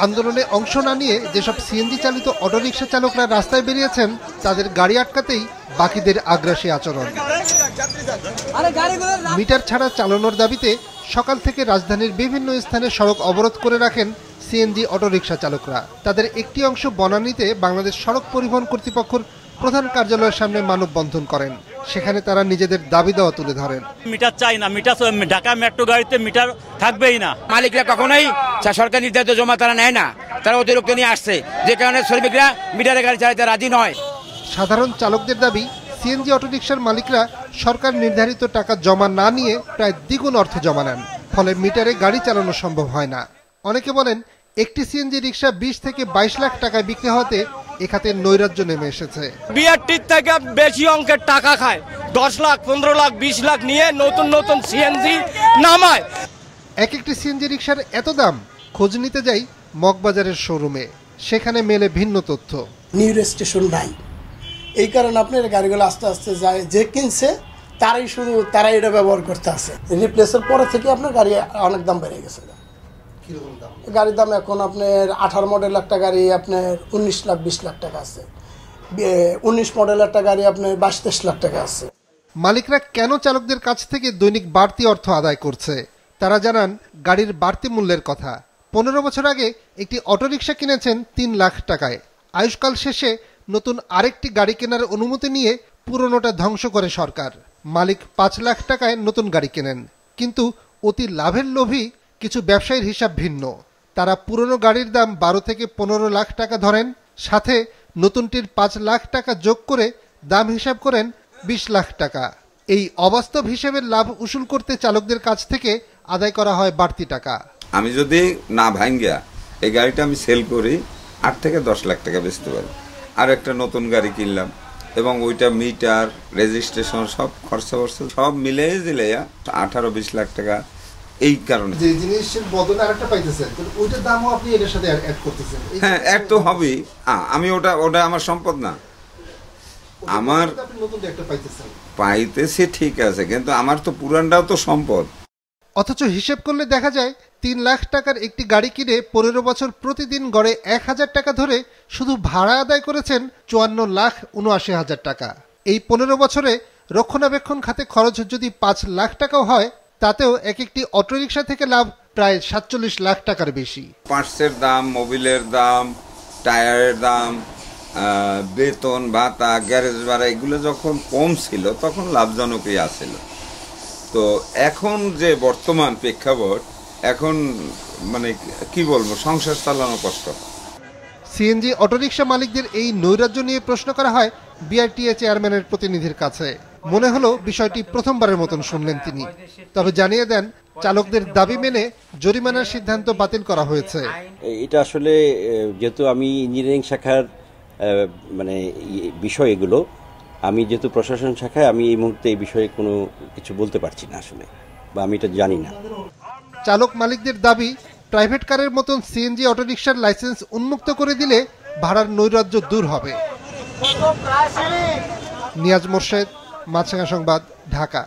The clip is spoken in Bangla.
আন্দোলনে অংশ না নিয়ে যেসব সিএনজি চালিত অটোরিকশা চালকরা রাস্তায় বেরিয়েছেন তাদের গাড়ি আটকাতেই বাকিদের আগ্রাসী আচরণ। মিটার ছাড়া চালানোর দাবিতে সকাল থেকে রাজধানীর বিভিন্ন স্থানে সড়ক অবরোধ করে রাখেন সিএনজি অটোরিকশা চালকরা। তাদের একটি অংশ বনানীতে বাংলাদেশ সড়ক পরিবহন কর্তৃপক্ষের প্রধান কার্যালয়ের সামনে মানববন্ধন করেন। সেখানে তারা নিজেদের দাবি দেওয়া তুলে ধরেন। মিটার চাই না, মিটার ঢাকা মেট্রো গাড়িতে মিটার থাকবেই না। মালিকরা কখনোই সরকার নির্ধারিত জমা তারা নেয় না, তারা অতিরিক্ত নিয়ে আসছে, যে কারণে শ্রমিকরা মিটারে গাড়ি চালাতে রাজি নয়। সাধারণ চালকদের দাবি, সিএনজি অটোরিকশার মালিকরা সরকার নির্ধারিত টাকা জমা না নিয়ে প্রায় দ্বিগুণ অর্থ জমা নেন, ফলে মিটারে গাড়ি চালানো সম্ভব হয় না। অনেকে বলেন একটি সিএনজি রিক্সা 20 থেকে 22 লাখ টাকায় বিক্রি হতে এ খাতে নৈরাজ্য নেমে এসেছে। বিআরটির থেকে বেশি অঙ্কের টাকা খায়, 10 লাখ 15 লাখ 20 লাখ নিয়ে নতুন নতুন সিএনজি নামায়। একটি সিএনজি রিক্সার এত দাম? খোঁজ নিতে যাই মগবাজারের শোরুমে, সেখানে মেলে ভিন্ন তথ্য। নিউ স্টেশন নাই, এই কারণে আপনার গাড়িগুলো আস্তে আস্তে যায়, যে কিনছে তারাই এটা ব্যবহার করতে আছে। রিপ্লেসের পরে থেকে আপনার গাড়ি অনেক দাম বেড়ে গেছে। গাড়ির দাম এখন আপনার 18 মডেল একটা গাড়ি আপনার 19 লাখ 20 লাখ টাকা আছে, 19 মডেল একটা গাড়ি আপনার 22-23 লাখ টাকা আছে। মালিকরা কেন চালকদের কাছ থেকে দৈনিক বাড়তি অর্থ আদায় করছে? তারা জানান গাড়ির বাড়তি মূল্যের কথা। 15 বছর আগে একটি অটোরিকশা কিনেছেন 3 লাখ টাকায়। আয়ুষ্কাল শেষে নতুন আরেকটি গাড়ি কেনার অনুমতি নিয়ে পুরনোটা ধ্বংস করে সরকার। মালিক 5 লাখ টাকায় নতুন গাড়ি কেনেন, কিন্তু অতি লাভের লোভী কিছু ব্যবসায়ীর হিসাব ভিন্ন। তারা পুরনো গাড়ির দাম 12 থেকে 15 লাখ টাকা ধরেন, সাথে নতুনটির 5 লাখ টাকা যোগ করে দাম হিসাব করেন 20 লাখ টাকা। এই অবাস্তব হিসেবের লাভ উসুল করতে চালকদের কাছ থেকে আদায় করা হয় বাড়তি টাকা। আমি যদি না ভাঙ্গিয়া এই গাড়িটা আমি সেল করি 8 থেকে 10 লাখ টাকা বেচতে পারি, আর একটা নতুন গাড়ি কিনলাম এবং ওইটা মিটার রেজিস্ট্রেশন সব খরচা সব মিলে দিলে 18-20 লাখ টাকা। এই কারণে যে জিনিসের বদলে আরেকটা পাইতেছেন, ওইটার দামও আপনি এর সাথে অ্যাড করতেছেন। হ্যাঁ, অ্যাড তো হবেই। আমি ওটা আমার সম্পদ না, আমার নতুন একটা পাইতেছেন। পাইতেছে ঠিক আছে, কিন্তু আমার তো পুরানটাও তো সম্পদ। অথচ হিসেব করলে দেখা যায় 3 লাখ টাকার একটি গাড়ি কিনে 15 বছর প্রতিদিন গড়ে 1000 টাকা ধরে শুধু ভাড়া আদায় করেছেন 54,79,000 টাকা। এই 15 বছরে রক্ষণাবেক্ষণ খাতে খরচ যদি 5 লাখ টাকাও হয়, তাতেও একটি অটোরিকশা থেকে লাভ প্রায় 47 লাখ টাকার বেশি। পার্টসের দাম, মোবিলের দাম, টায়ারের দাম, বেতন ভাতা, গ্যারেজ ভাড়া এগুলো যখন কম ছিল তখন লাভজনকই আছিল। তো এখন যে বর্তমান প্রেক্ষাপট, এখন মানে কি বলবো, সংসার চালানো কষ্ট। সিএনজি অটোরিকশা মালিকদের এই নৈরাজ্য নিয়ে প্রশ্ন করা হয় বিআরটিএ চেয়ারম্যানের প্রতিনিধির কাছে। মনে হলো বিষয়টি প্রথমবারের মতন শুনলেন তিনি। তবে জানিয়ে দেন চালকদের দাবি মেনে জরিমানার সিদ্ধান্ত বাতিল করা হয়েছে। এটা আসলে যেহেতু আমি ইঞ্জিনিয়ারিং শাখার মানে বিষয় এগুলো, আমি যেহেতু প্রশাসন শাখায়, আমি এই মুহূর্তে এই বিষয়ে কোনো কিছু বলতে পারছি না আসলে, বা আমি এটা জানি না। চালক মালিকদের দাবি, প্রাইভেট কারের মতন সিএনজি অটোরিকশার লাইসেন্স উন্মুক্ত করে দিলে ভাড়ার নৈরাজ্য দূর হবে। নিয়াজ মোর্শেদ, মাছরাঙা সংবাদ, ঢাকা।